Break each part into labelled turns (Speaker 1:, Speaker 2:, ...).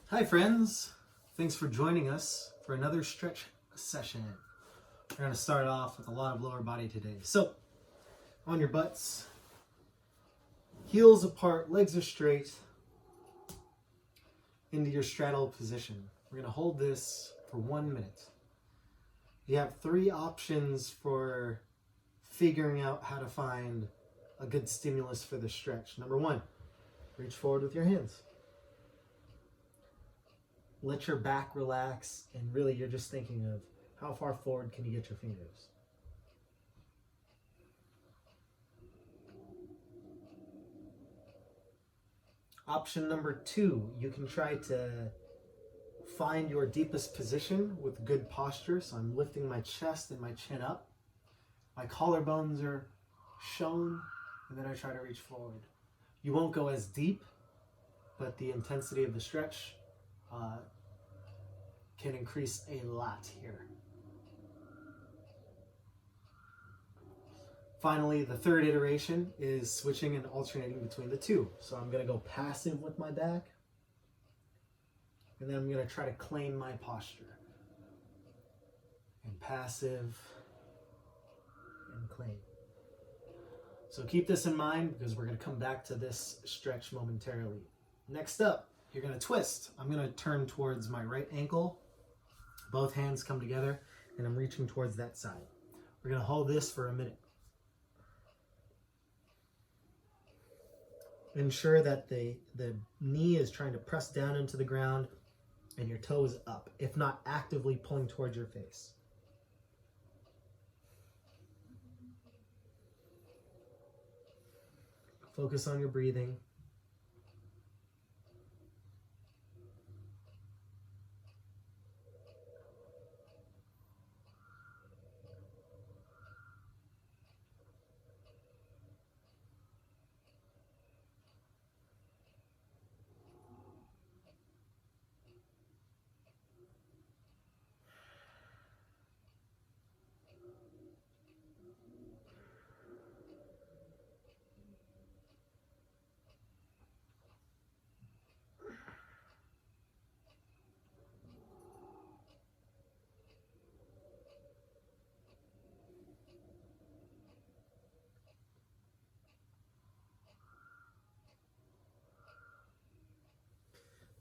Speaker 1: Hi friends, thanks for joining us for another stretch session. We're going to start off with a lot of lower body today. So, on your butts, heels apart, legs are straight, into your straddle position. We're going to hold this for 1 minute. You have 3 options for figuring out how to find a good stimulus for the stretch. Number 1, reach forward with your hands. Let your back relax, and really you're just thinking of how far forward can you get your fingers. Option number 2, you can try to find your deepest position with good posture. So I'm lifting my chest and my chin up. My collarbones are shown, and then I try to reach forward. You won't go as deep, but the intensity of the stretch can increase a lot here. Finally, the third iteration is switching and alternating between the two. So I'm going to go passive with my back, and then I'm going to try to claim my posture. And passive and claim. So keep this in mind because we're going to come back to this stretch momentarily. Next up, you're going to twist. I'm going to turn towards my right ankle. Both hands come together, and I'm reaching towards that side. We're going to hold this for a minute. Ensure that the knee is trying to press down into the ground and your toe is up, if not actively pulling towards your face. Focus on your breathing.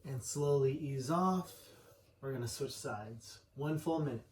Speaker 1: And slowly ease off. We're going to switch sides. 1 full minute.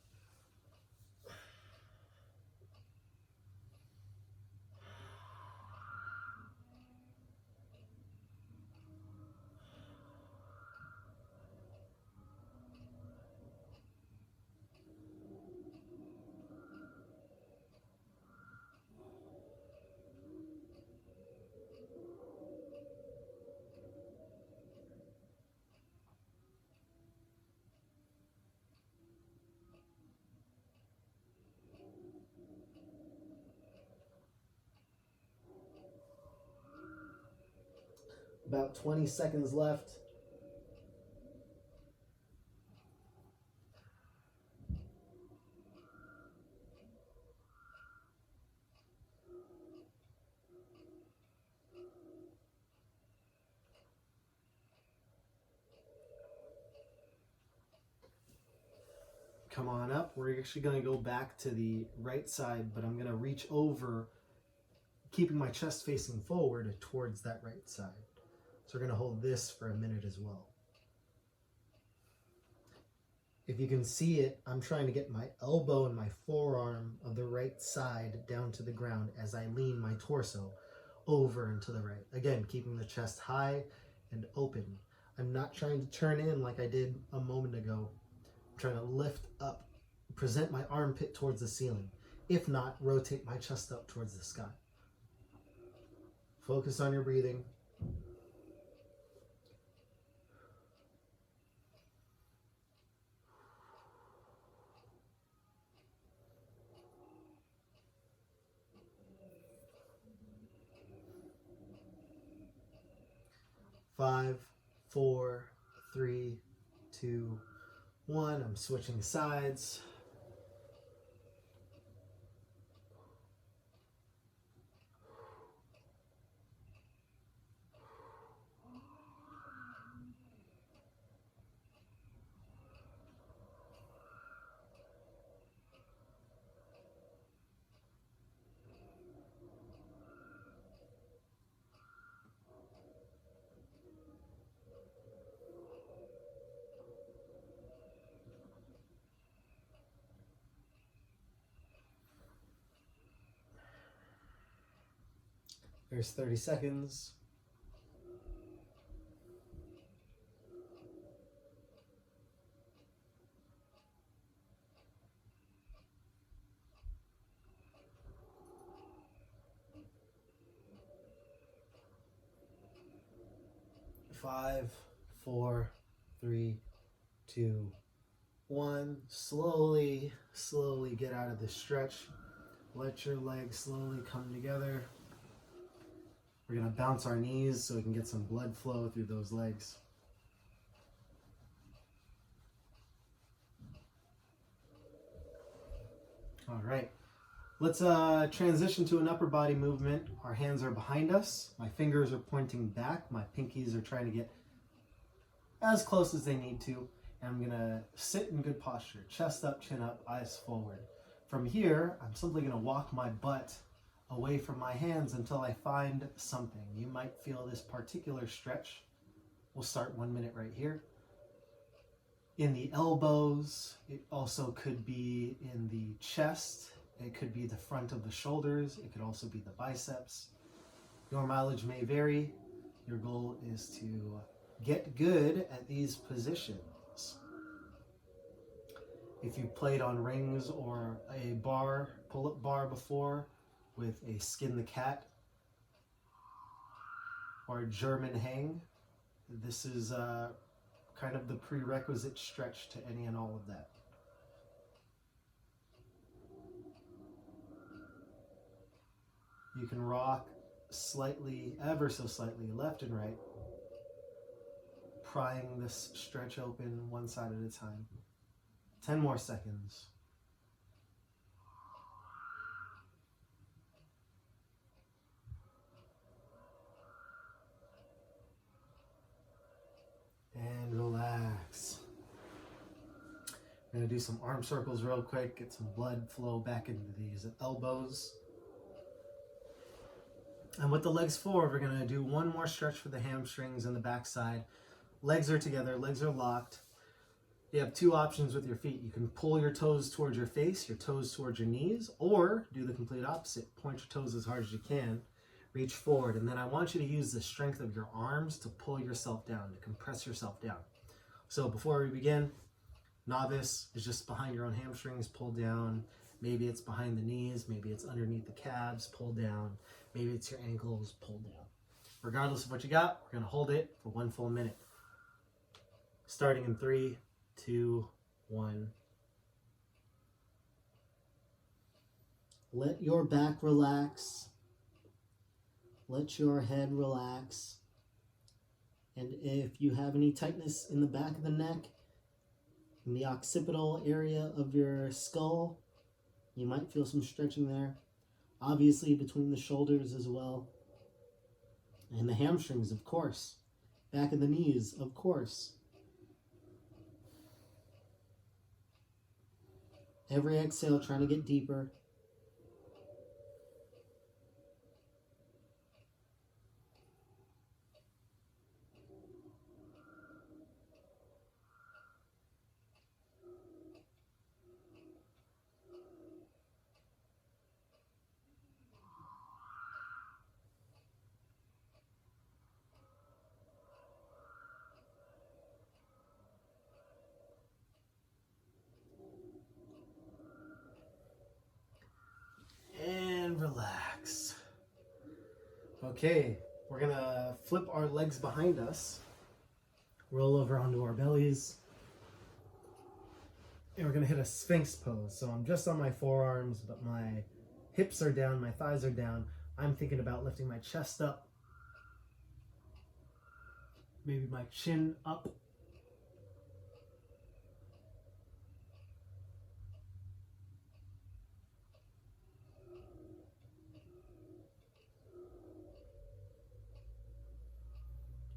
Speaker 1: About 20 seconds left. Come on up. We're actually going to go back to the right side, but I'm going to reach over, keeping my chest facing forward towards that right side. So we're going to hold this for a minute as well. If you can see it, I'm trying to get my elbow and my forearm of the right side down to the ground as I lean my torso over and to the right. Again, keeping the chest high and open. I'm not trying to turn in like I did a moment ago. I'm trying to lift up, present my armpit towards the ceiling. If not, rotate my chest up towards the sky. Focus on your breathing. Five, 4, 3, 2, 1. I'm switching sides. There's 30 seconds. Five, four, three, two, one. Slowly get out of this stretch. Let your legs slowly come together. We're going to bounce our knees so we can get some blood flow through those legs. All right. Let's transition to an upper body movement. Our hands are behind us. My fingers are pointing back. My pinkies are trying to get as close as they need to. And I'm going to sit in good posture. Chest up, chin up, eyes forward. From here, I'm simply going to walk my butt away from my hands until I find something. You might feel this particular stretch. We'll start 1 minute right here. In the elbows, it also could be in the chest. It could be the front of the shoulders. It could also be the biceps. Your mileage may vary. Your goal is to get good at these positions. If you played on rings or a bar, pull-up bar before with a skin the cat or a German hang, this is kind of the prerequisite stretch to any and all of that. You can rock slightly, ever so slightly, left and right, prying this stretch open one side at a time. 10 more seconds. And relax. I'm going to do some arm circles real quick, get some blood flow back into these elbows. And with the legs forward, we're going to do one more stretch for the hamstrings and the backside. Legs are together, legs are locked. You have two options with your feet. You can pull your toes towards your face, your toes towards your knees, or do the complete opposite. Point your toes as hard as you can, reach forward, and then I want you to use the strength of your arms to pull yourself down, to compress yourself down. So before we begin, novice is just behind your own hamstrings, pull down. Maybe it's behind the knees, maybe it's underneath the calves, pull down. Maybe it's your ankles, pull down. Regardless of what you got, we're gonna hold it for 1 full minute. Starting in 3, 2, 1. Let your back relax. Let your head relax. And if you have any tightness in the back of the neck, in the occipital area of your skull, you might feel some stretching there. Obviously between the shoulders as well. And the hamstrings, of course. Back of the knees, of course. Every exhale, trying to get deeper. And relax. Okay, we're gonna flip our legs behind us, roll over onto our bellies, and we're gonna hit a Sphinx pose. So I'm just on my forearms, but my hips are down, my thighs are down. I'm thinking about lifting my chest up, maybe my chin up.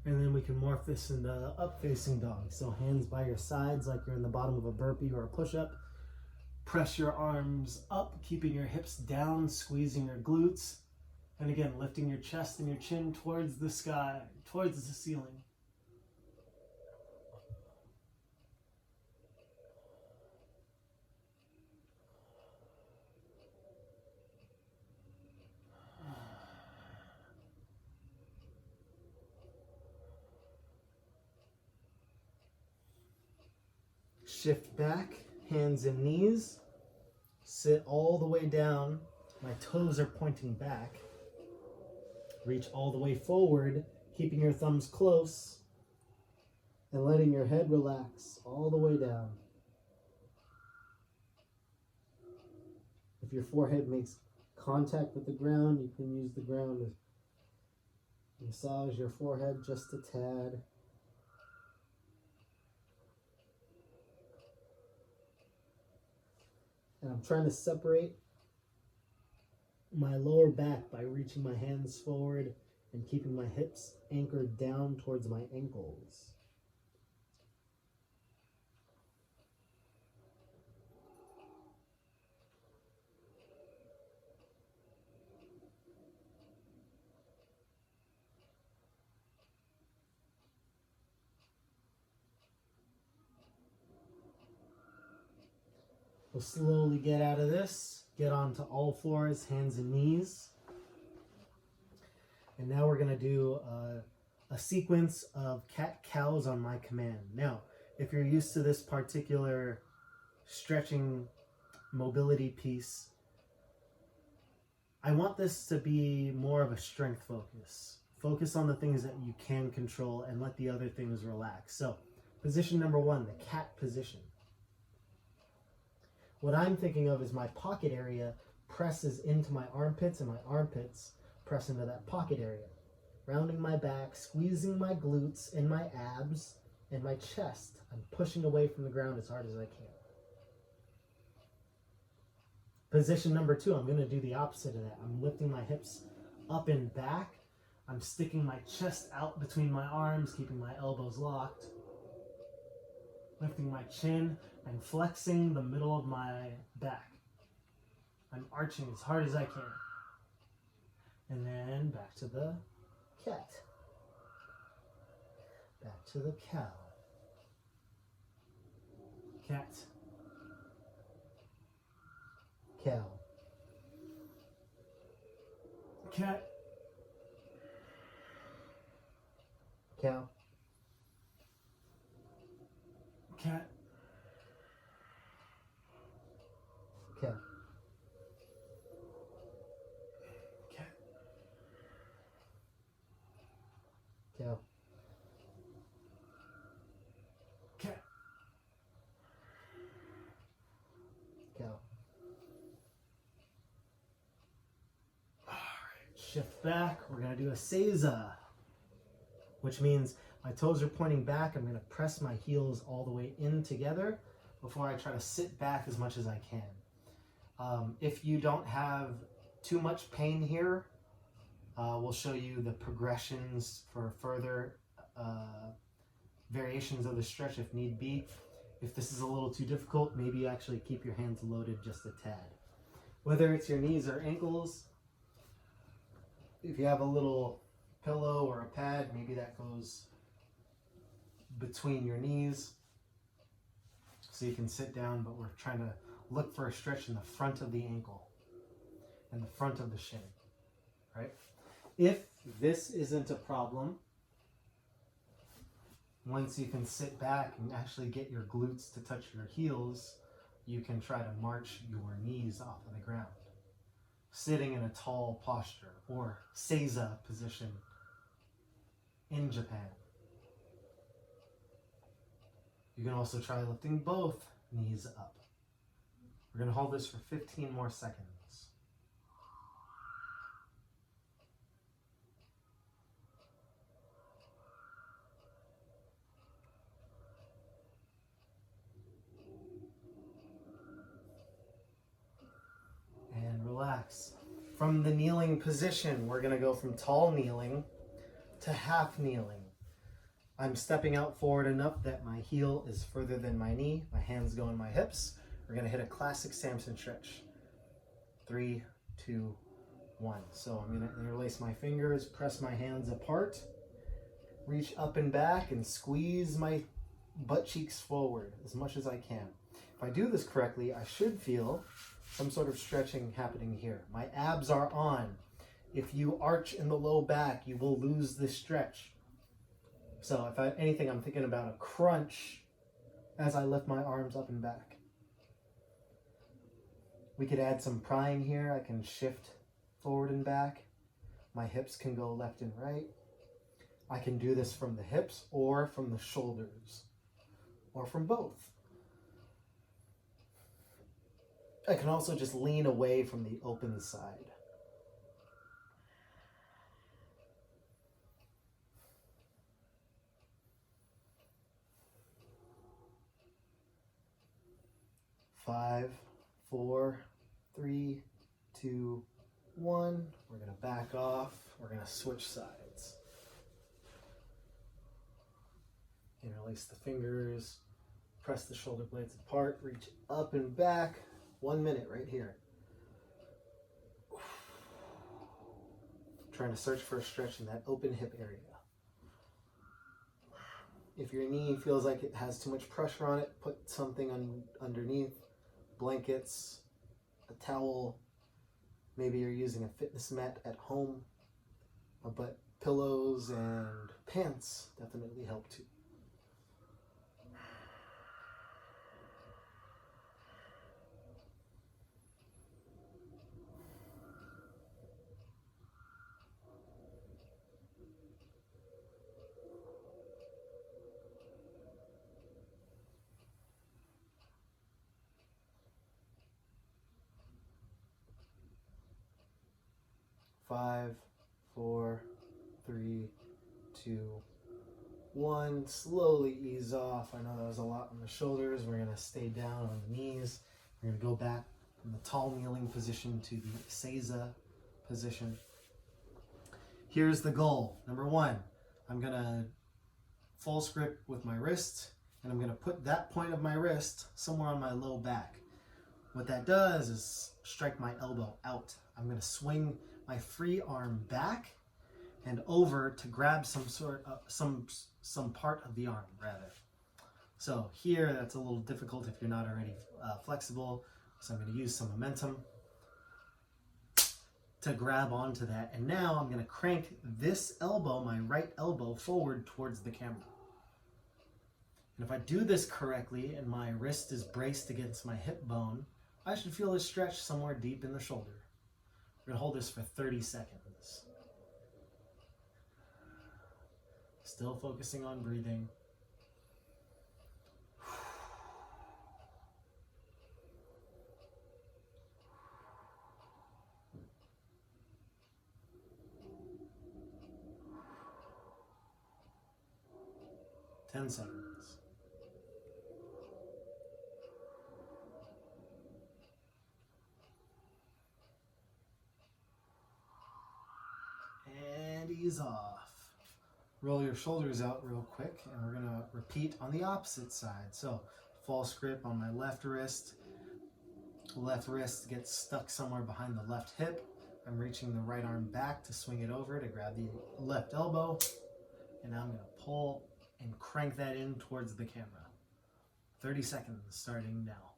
Speaker 1: And then we can morph this into up-facing dog. So hands by your sides like you're in the bottom of a burpee or a push-up. Press your arms up, keeping your hips down, squeezing your glutes. And again, lifting your chest and your chin towards the sky, towards the ceiling. Shift back, hands and knees. Sit all the way down. My toes are pointing back. Reach all the way forward, keeping your thumbs close and letting your head relax all the way down. If your forehead makes contact with the ground, you can use the ground to massage your forehead just a tad. And I'm trying to separate my lower back by reaching my hands forward and keeping my hips anchored down towards my ankles. We'll slowly get out of this, get onto all fours, hands and knees. And now we're going to do a sequence of cat-cows on my command. Now, if you're used to this particular stretching mobility piece, I want this to be more of a strength focus. Focus on the things that you can control and let the other things relax. So, position number 1, the cat position. What I'm thinking of is my pocket area presses into my armpits and my armpits press into that pocket area. Rounding my back, squeezing my glutes and my abs and my chest. I'm pushing away from the ground as hard as I can. Position number 2, I'm going to do the opposite of that. I'm lifting my hips up and back. I'm sticking my chest out between my arms, keeping my elbows locked. Lifting my chin and flexing the middle of my back. I'm arching as hard as I can. And then back to the cat. Back to the cow. Cat. Cow. Cat. Cow. Cat. Cow. Cat. Cow. Cat. Cow. All right, shift back. We're going to do a Scissor, which means my toes are pointing back. I'm going to press my heels all the way in together before I try to sit back as much as I can. If you don't have too much pain here, we'll show you the progressions for further variations of the stretch if need be. If this is a little too difficult, maybe you actually keep your hands loaded just a tad. Whether it's your knees or ankles, if you have a little pillow or a pad, maybe that goes between your knees so you can sit down, but we're trying to look for a stretch in the front of the ankle and the front of the shin, right? If this isn't a problem, once you can sit back and actually get your glutes to touch your heels, you can try to march your knees off of the ground, sitting in a tall posture or seiza position in Japan. You can also try lifting both knees up. We're going to hold this for 15 more seconds. And relax. From the kneeling position, we're going to go from tall kneeling to half kneeling. I'm stepping out forward enough that my heel is further than my knee. My hands go in my hips. We're going to hit a classic Samson stretch. 3, 2, 1. So I'm going to interlace my fingers, press my hands apart, reach up and back, and squeeze my butt cheeks forward as much as I can. If I do this correctly, I should feel some sort of stretching happening here. My abs are on. If you arch in the low back, you will lose this stretch. So if anything, I'm thinking about a crunch as I lift my arms up and back. We could add some prying here. I can shift forward and back. My hips can go left and right. I can do this from the hips or from the shoulders or from both. I can also just lean away from the open side. Five, 4, 3, 2, 1. We're going to back off. We're going to switch sides. Interlace the fingers. Press the shoulder blades apart. Reach up and back. 1 minute right here. Trying to search for a stretch in that open hip area. If your knee feels like it has too much pressure on it, put something underneath. Blankets, a towel, maybe you're using a fitness mat at home, but pillows and pants definitely help too. Five, 4, 3, 2, 1. Slowly ease off. I know that was a lot on the shoulders. We're going to stay down on the knees. We're going to go back from the tall kneeling position to the Scissor position. Here's the goal. Number 1, I'm going to false grip with my wrist, and I'm going to put that point of my wrist somewhere on my low back. What that does is strike my elbow out. I'm going to swing my free arm back and over to grab some part of the arm rather. So here that's a little difficult if you're not already flexible. So I'm going to use some momentum to grab onto that. And now I'm going to crank this elbow, my right elbow, forward towards the camera. And if I do this correctly and my wrist is braced against my hip bone, I should feel a stretch somewhere deep in the shoulder. We're going to hold this for 30 seconds. Still focusing on breathing. Ten seconds. And ease off. Roll your shoulders out real quick, and we're going to repeat on the opposite side. So, false grip on my left wrist. Left wrist gets stuck somewhere behind the left hip. I'm reaching the right arm back to swing it over to grab the left elbow. And now I'm going to pull and crank that in towards the camera. 30 seconds starting now.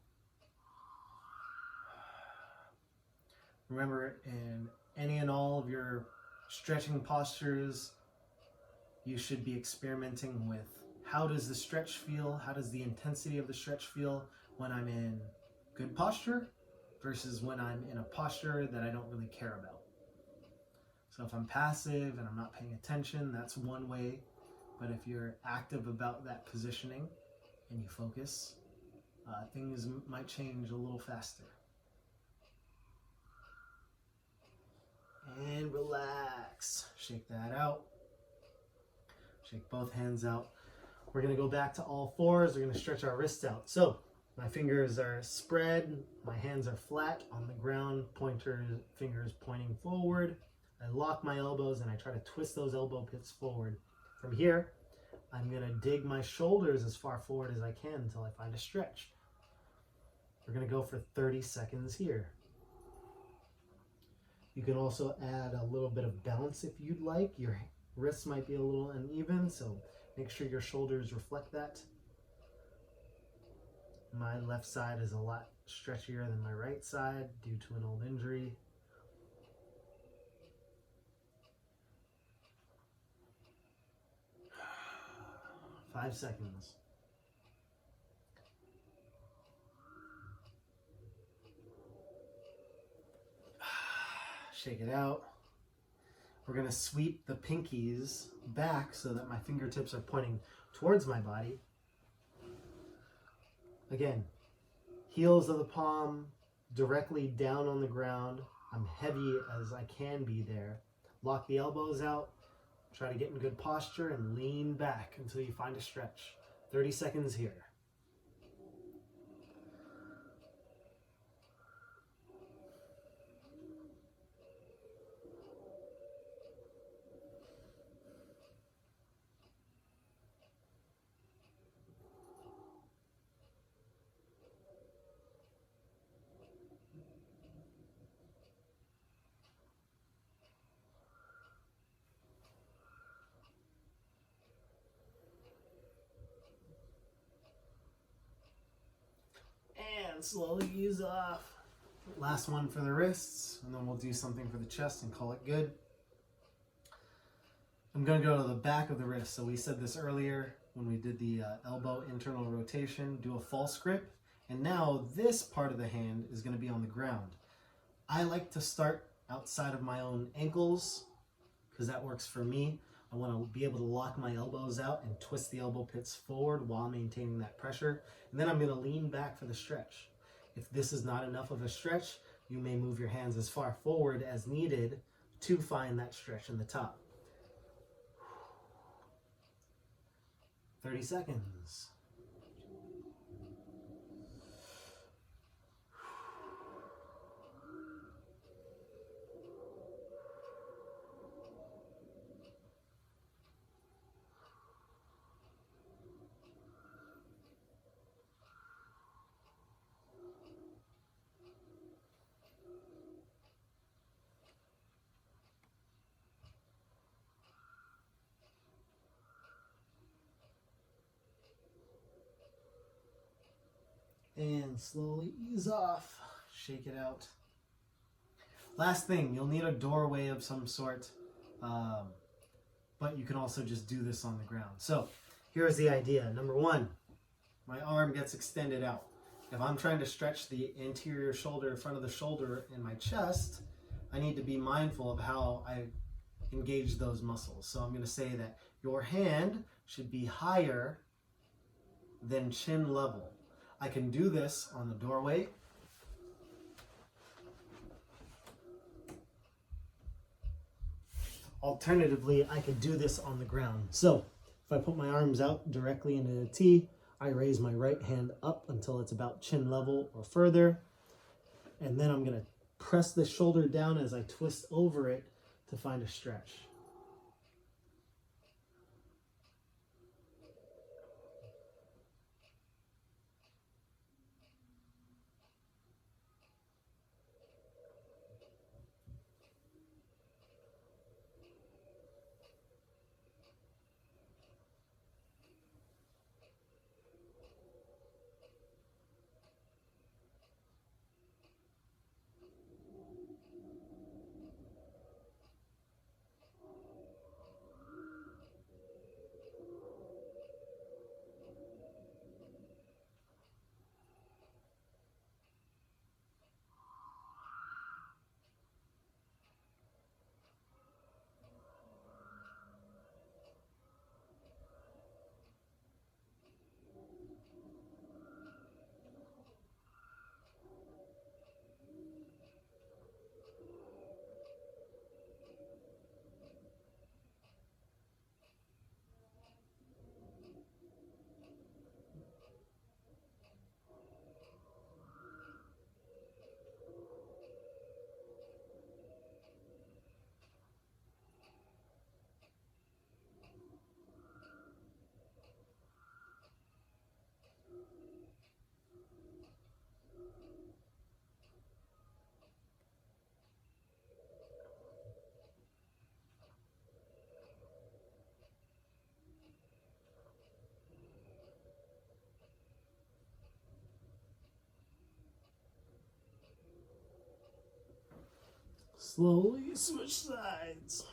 Speaker 1: Remember, in any and all of your stretching postures, you should be experimenting with how does the stretch feel, how does the intensity of the stretch feel when I'm in good posture versus when I'm in a posture that I don't really care about. So if I'm passive and I'm not paying attention, that's one way. But if you're active about that positioning and you focus, things might change a little faster. And relax. Shake that out. Shake both hands out. We're going to go back to all fours. We're going to stretch our wrists out. So my fingers are spread. My hands are flat on the ground. Pointer fingers pointing forward. I lock my elbows and I try to twist those elbow pits forward. From here, I'm going to dig my shoulders as far forward as I can until I find a stretch. We're going to go for 30 seconds here. You can also add a little bit of bounce if you'd like. Your wrists might be a little uneven, so make sure your shoulders reflect that. My left side is a lot stretchier than my right side due to an old injury. Five seconds. shake it out. We're going to sweep the pinkies back so that my fingertips are pointing towards my body. Again, heels of the palm directly down on the ground. I'm heavy as I can be there. Lock the elbows out. Try to get in good posture and lean back until you find a stretch. 30 seconds here. And slowly ease off. Last one for the wrists, and then we'll do something for the chest and call it good. I'm going to go to the back of the wrist. So we said this earlier when we did the elbow internal rotation, do a false grip. And now this part of the hand is going to be on the ground. I like to start outside of my own ankles because that works for me. I want to be able to lock my elbows out and twist the elbow pits forward while maintaining that pressure. And then I'm going to lean back for the stretch. If this is not enough of a stretch, you may move your hands as far forward as needed to find that stretch in the top. 30 seconds. And slowly ease off. Shake it out. Last thing, you'll need a doorway of some sort, but you can also just do this on the ground. So here's the idea. Number one, my arm gets extended out. If I'm trying to stretch the anterior shoulder, front of the shoulder, and my chest, I need to be mindful of how I engage those muscles. So I'm going to say that your hand should be higher than chin level. I can do this on the doorway. Alternatively, I could do this on the ground. So if I put my arms out directly into a T, I raise my right hand up until it's about chin level or further. And then I'm going to press the shoulder down as I twist over it to find a stretch. Slowly switch sides.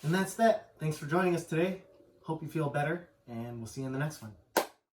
Speaker 1: And that's that. Thanks for joining us today. Hope you feel better, and we'll see you in the next one.